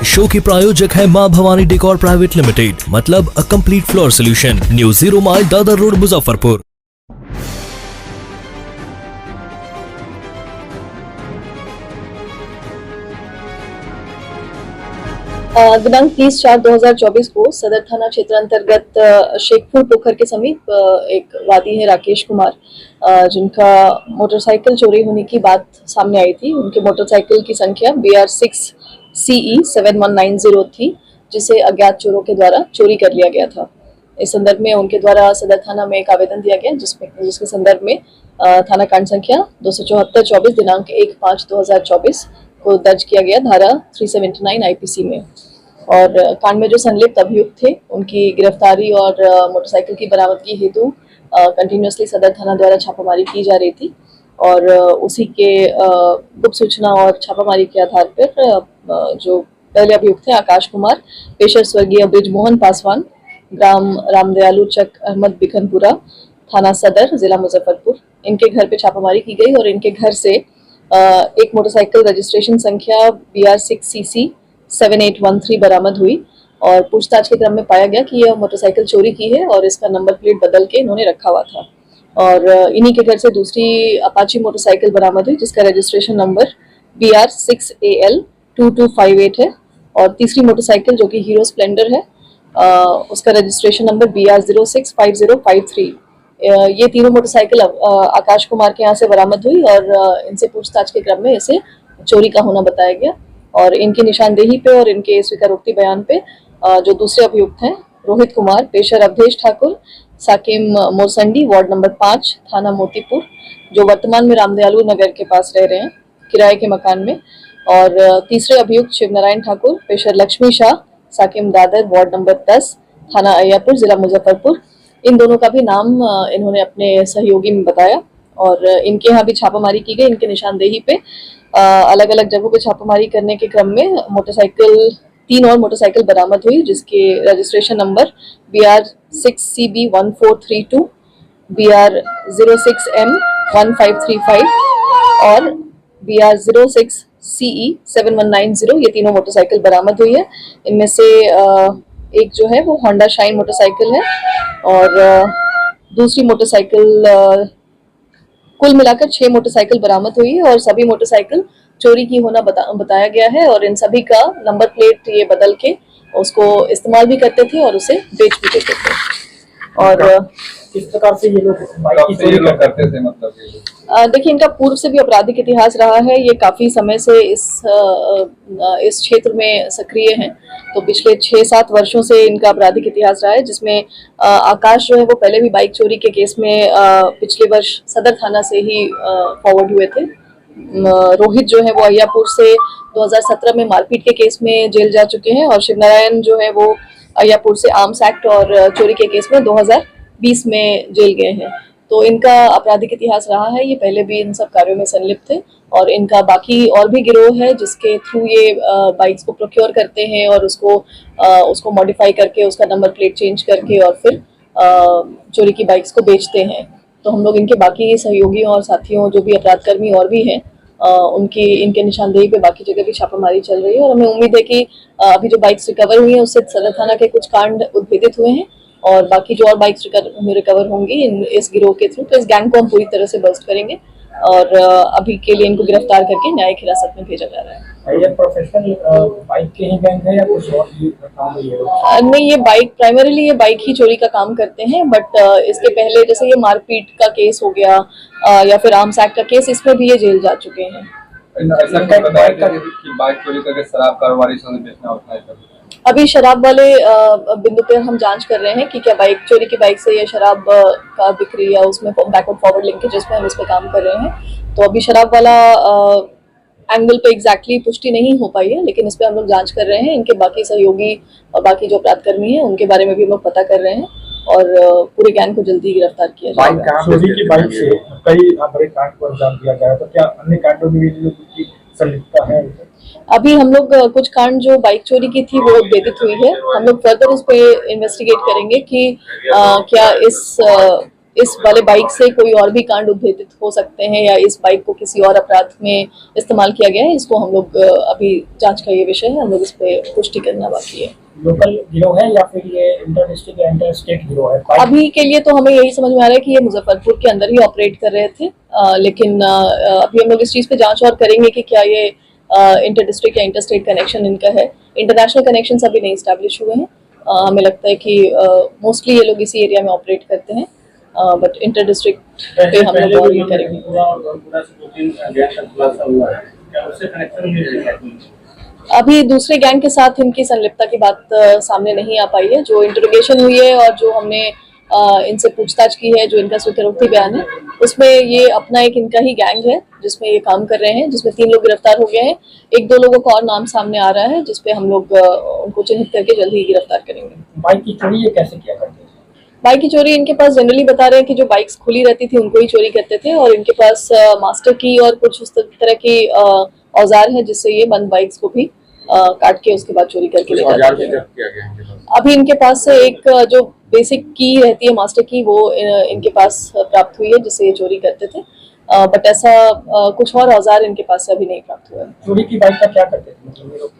Show की प्रायोजक है मां भवानी डेकोर प्राइवेट लिमिटेड, मतलब a complete floor solution, new 0 mile Dadar road, Muzaffarpur. दिनांक 30/4/2024 को सदर थाना क्षेत्र अंतर्गत शेखपुर पोखर के समीप एक वादी है राकेश कुमार, जिनका मोटरसाइकिल चोरी होने की बात सामने आई थी। उनके मोटरसाइकिल की संख्या BR6CE 7190 थी, जिसे अज्ञात चोरों के द्वारा चोरी कर लिया गया था। इस संदर्भ में उनके द्वारा सदर थाना में एक आवेदन दिया गया, जिसके संदर्भ में थाना कांड संख्या 274/24 दिनांक 1/5/2024 को दर्ज किया गया धारा 379 IPC में। और कांड में जो संलिप्त अभियुक्त थे, उनकी गिरफ्तारी और मोटरसाइकिल की बरामदगी हेतु कंटिन्यूसली सदर थाना द्वारा छापामारी की जा रही थी। और उसी के गुप्त सूचना और छापामारी के आधार पर जो पहले अभियुक्त थे आकाश कुमार, पेशर स्वर्गीय ब्रिजमोहन पासवान, ग्राम रामदयालु चक अहमद बिखनपुरा, थाना सदर, जिला मुजफ्फरपुर, इनके घर पे छापामारी की गई और इनके घर से एक मोटरसाइकिल रजिस्ट्रेशन संख्या BR6CC 7813 बरामद हुई। और पूछताछ के क्रम में पाया गया कि यह मोटरसाइकिल चोरी की है और इसका नंबर प्लेट बदल के इन्होंने रखा हुआ था। और इन्हीं के घर से दूसरी अपाची मोटरसाइकिल बरामद हुई, जिसका रजिस्ट्रेशन नंबर BR6AL 2258 है। और तीसरी मोटरसाइकिल जो कि हीरो स्प्लेंडर है, उसका रजिस्ट्रेशन नंबर BR065053। ये तीनों मोटरसाइकिल आकाश कुमार के यहाँ से बरामद हुई और इनसे पूछताछ के क्रम में इसे चोरी का होना बताया गया। और इनकी निशानदेही पे और इनके स्वीकारोक्ति बयान पे जो दूसरे अभियुक्त हैं रोहित कुमार, पेशर अवधेश ठाकुर, साकिम मोरसंडी, वार्ड नंबर 5, थाना मोतीपुर, जो वर्तमान में रामदयालु नगर के पास रह रहे हैं किराए के मकान में। और तीसरे अभियुक्त शिवनारायण ठाकुर, पेशर लक्ष्मी शाह, साकिम दादर, वार्ड नंबर 10, थाना अय्यापुर, जिला मुजफ्फरपुर, इन दोनों का भी नाम इन्होंने अपने सहयोगी में बताया। और इनके यहाँ भी छापामारी की गई। इनके निशानदेही पे अलग अलग जगहों पे छापामारी करने के क्रम में तीन और मोटरसाइकिल बरामद हुई, जिसके रजिस्ट्रेशन नंबर BR6CB1432, BR06M1535 और BR06CE 7190, ये तीनों मोटरसाइकिल बरामद हुई है। इनमें से एक जो है वो होंडा शाइन मोटरसाइकिल है और दूसरी मोटरसाइकिल, कुल मिलाकर 6 मोटरसाइकिल बरामद हुई है और सभी मोटरसाइकिल चोरी की होना बताया गया है। और इन सभी का नंबर प्लेट ये बदल के उसको इस्तेमाल भी करते थे और उसे बेच भी देते थे। और किस प्रकार से ये लोग बाइक की चोरी करते थे, मतलब देखिए, इनका पूर्व से भी आपराधिक इतिहास रहा है। ये काफी समय से इस क्षेत्र में सक्रिय हैं। तो पिछले 6-7 वर्षों से इनका आपराधिक इतिहास रहा है, जिसमें आकाश जो है वो पहले भी बाइक चोरी के केस में पिछले वर्ष सदर थाना से ही फॉरवर्ड हुए थे। रोहित जो है वो अय्यापुर से 2017 में मारपीट के केस में जेल जा चुके हैं और शिवनारायण जो है वो अय्यापुर से आर्म्स एक्ट और चोरी के केस में 2020 में जेल गए हैं। तो इनका आपराधिक इतिहास रहा है। ये पहले भी इन सब कार्यों में संलिप्त थे और इनका बाकी और भी गिरोह है, जिसके थ्रू ये बाइक्स को प्रोक्योर करते हैं और उसको मॉडिफाई करके उसका नंबर प्लेट चेंज करके और फिर चोरी की बाइक्स को बेचते हैं। तो हम लोग इनके बाकी सहयोगियों और साथियों, जो भी अपराधकर्मी और भी हैं, इनके निशानदेही पे बाकी जगह भी छापामारी चल रही है। और हमें उम्मीद है कि अभी जो बाइक्स रिकवर हुई हैं उससे सदर थाना के कुछ कांड उद्भेदित हुए हैं और बाकी जो और बाइक्स रिकवर होंगी इस गिरोह के थ्रू, तो इस गैंग को हम पूरी तरह से बस्ट करेंगे और अभी के लिए इनको गिरफ्तार करके न्यायिक हिरासत में भेजा जा रहा है। ये प्रोफेशनल बाइक के ही गैंग है या कुछ और भी काम है? नहीं, ये प्राइमरीली ये बाइक ही चोरी का काम करते हैं। बट इसके पहले जैसे ये मारपीट का केस हो गया या फिर आर्म्स एक्ट का केस, इसमें भी ये जेल जा चुके हैं। बाइक चोरी करके शराब कारोबारी से बेचना होता है। अभी शराब वाले बिंदु पे हम जांच कर रहे हैं कि क्या बाइक चोरी की बाइक से या शराब का बिक्री या उसमें बैकवर्ड फॉरवर्ड लिंकेज, जिसमें हम इस पे काम कर रहे हैं। तो अभी शराब वाला एंगल पे एग्जैक्टली पुष्टि नहीं हो पाई है, लेकिन इस पे हम लोग जांच कर रहे हैं। इनके बाकी सहयोगी और बाकी जो अपराधकर्मी हैं उनके बारे में भी हम लोग पता कर रहे हैं और पूरे गैंग को जल्दी गिरफ्तार किया जाएगा। चोरी की बाइक से कई बड़े कांड को अंजाम दिया गया, तो क्या अन्य कांडों में भी संलिप्तता है? अभी हम लोग कुछ कांड जो बाइक चोरी की थी वो उद्भेदित हुई है। हम लोग फर्दर इस पे इन्वेस्टिगेट करेंगे कि क्या इस इस वाले बाइक से कोई और भी कांड उद्भेदित हो सकते हैं या इस बाइक को किसी और अपराध में इस्तेमाल किया गया है, इसको हम लोग अभी जांच का ये विषय है, हम लोग इस पे पुष्टि करना बाकी है। लोकल गिरोह है या फिर ये इंटर डिस्ट्रिक्ट या इंटर स्टेट गिरोह है? अभी के लिए तो हमें यही समझ में आ रहा है कि ये मुजफ्फरपुर के अंदर ही ऑपरेट कर रहे थे, लेकिन अभी हम लोग इस चीज़ पे जांच और करेंगे कि क्या ये इंटर डिस्ट्रिक्ट या इंटर स्टेट कनेक्शन इनका है। इंटरनेशनल कनेक्शन अभी नहीं स्टैब्लिश हुए हैं। हमें लगता है कि मोस्टली ये लोग इसी एरिया में ऑपरेट करते हैं, बट इंटर डिस्ट्रिक्ट पे हम लोग और ये करेंगे। अभी दूसरे गैंग के साथ इनकी संलिप्तता की बात सामने नहीं आ पाई है। जो इंटरोगेशन हुई है और जो हमने इनसे पूछताछ की है, जो इनका स्वीकारोक्ति बयान है, उसमें ये अपना एक इनका ही गैंग है जिसमें ये काम कर रहे हैं, जिसमें 3 लोग गिरफ्तार हो गए हैं। 1-2 लोगों का और नाम सामने आ रहा है, जिसपे हम लोग उनको चिन्हित करके जल्द ही गिरफ्तार करेंगे। बाइक की चोरी ये कैसे किया करते हैं? बाइक की चोरी इनके पास जनरली बता रहे हैं कि जो बाइक्स खुली रहती थी उनको ही चोरी करते थे, और इनके पास मास्टर की और कुछ उस तरह की औजार है जिससे ये बंद बाइक्स को भी काट के उसके बाद चोरी करके ले जाते थे। अभी इनके पास से एक जो बेसिक की रहती है मास्टर की, वो इनके पास प्राप्त हुई है जिससे ये चोरी करते थे, बट ऐसा कुछ और औजार इनके पास से अभी नहीं प्राप्त हुआ है। चोरी की बाइक का क्या करते थे? मतलब ये लोग